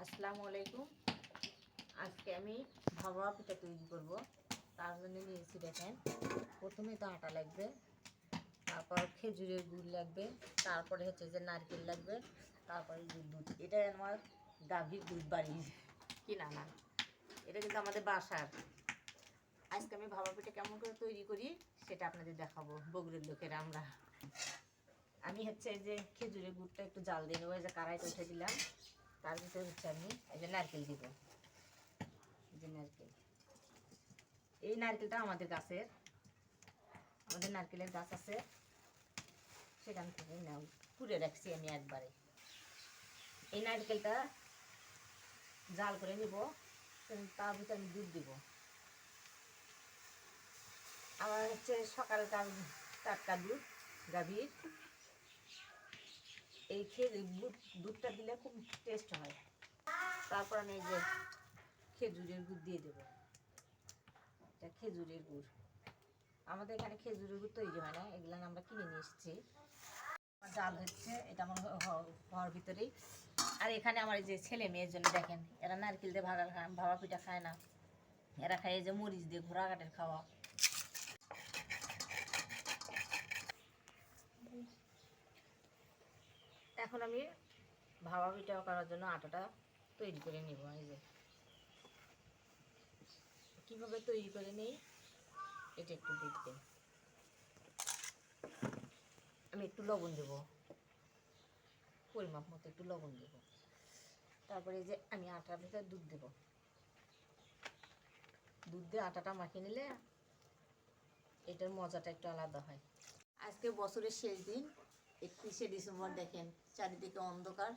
আসসালামু আলাইকুম। আজকে আমি ভাপা পিঠা তৈরি করব। তার জন্য নিয়েছি দেখেন, প্রথমে তো আটা লাগবে, তারপর খেজুরের গুড় লাগবে, তারপরে হচ্ছে যে নারকেল লাগবে, তারপরে দুধ। এটা আমার গাভীর দুধ বাড়ির কিনা না, এটা কিন্তু আমাদের বাসার। আজকে আমি ভাপা পিঠা কেমন করে তৈরি করি সেটা আপনাদের দেখাবো। বগুড়ের লোকেরা আমরা। আমি হচ্ছে যে খেজুরের গুড়টা একটু জাল দিয়ে নেবো, এই যে কড়াইতে উঠে দিলাম। তার ভিতরে হচ্ছে আমি এই যে নারকেল দিব। এই যে নারকেল, এই নারকেলটা আমাদের গাছের, আমাদের নারকেলের গাছ আছে, সেখান থেকে নাও কুড়ে রাখছি আমি একবারে। এই নারকেলটা জাল করে নিব, তার ভিতরে আমি দুধ দিব। আমার হচ্ছে সকালকার টাটকা দুধ গাভীর। এই দুধটা দিলে খুব টেস্ট হয়। তারপর আমি এই যে খেজুরের গুড় দিয়ে দেবো। এটা খেজুরের গুড়, আমাদের এখানে খেজুরের গুড় তৈরি হয় না, এগুলো আমরা কিনে নিয়ে এসেছি। জাল হচ্ছে, এটা আমার হওয়ার ভিতরেই। আর এখানে আমার এই যে ছেলে মেয়ের জন্য দেখেন, এরা নারকেল দিয়ে ভাপা পিঠা খায় না, এরা খায় এই যে মরিচ দিয়ে ঘোড়াঘাটের খাওয়া। এখন আমি ভাপা পিঠা করার জন্য আটাটা তৈরি করে নিব। এই যে কীভাবে তৈরি করে নিই এটা একটু দেখবেন। আমি একটু লবণ দেব, পরিমাপ মতো একটু লবণ দেব। তারপরে যে আমি আটার ভিতরে দুধ দেব। দুধ দিয়ে আটাটা মাখিয়ে নিলে এটার মজাটা একটু আলাদা হয়। আজকে বছরের শেষ দিন, 31শে ডিসেম্বর। দেখেন চারিদিকে অন্ধকার,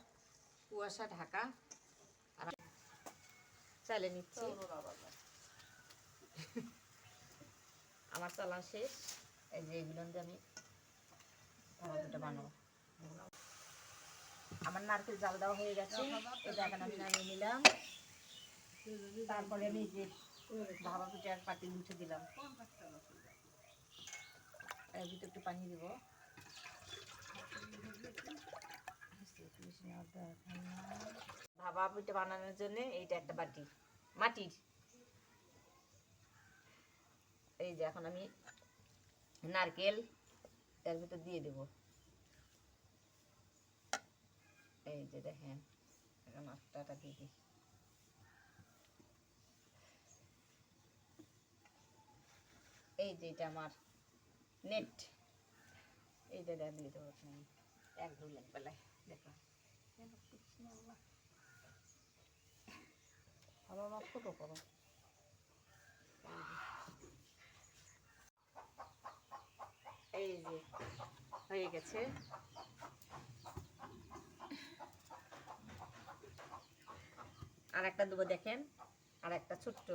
কুয়াশা ঢাকা। আর চালে নিচ্ছি, আমার চালান শেষ। এই যে এগুলো দিয়ে আমি ভাপা বানাবো। আমার নারকেল জাল দেওয়া হয়ে গেছে, এটা এখন আমি নামিয়ে নিলাম। তারপরে আমি যে ভাপা পিঠার পাতি উঠে দিলাম, এর ভিতরে একটু পানি দিব। ভাপা পিঠা বানানোর জন্য এইটা একটা বাটি মাটির। এই যে এখন আমি নারকেল এর ভিতর দিয়ে দেব। এই যে দেখেন, এখন আটাটা দিয়ে দিই। এই যে এটা আমার নেট, এইটা দিয়ে দেবো এক ধুলেন বেলায়। দেখো আবার ছোটো করো। এই যে হয়ে গেছে। আর একটা দেবো দেখেন, আর একটা ছোট্ট।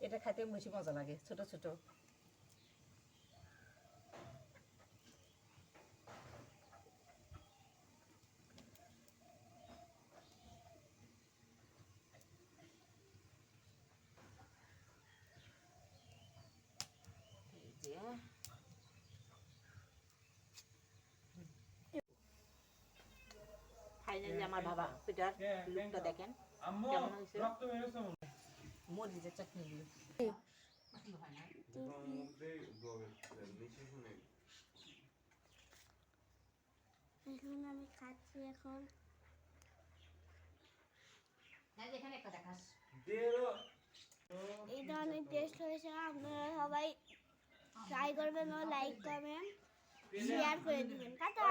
এটা খেতে বেশি মজা লাগে, ছোট ছোট। ফাইনালি আমার ভাপা পিঠার লুকটা দেখেন কেমন হয়েছে। মরিচের চাটনি দিয়ে এখন আমি খাচ্ছি। এখন এই ধরনের টেস্ট হয়েছে, আপনারা সবাই ট্রাই করবেন ও লাইক কমেন্ট শেয়ার করে দিবেন। টাটা।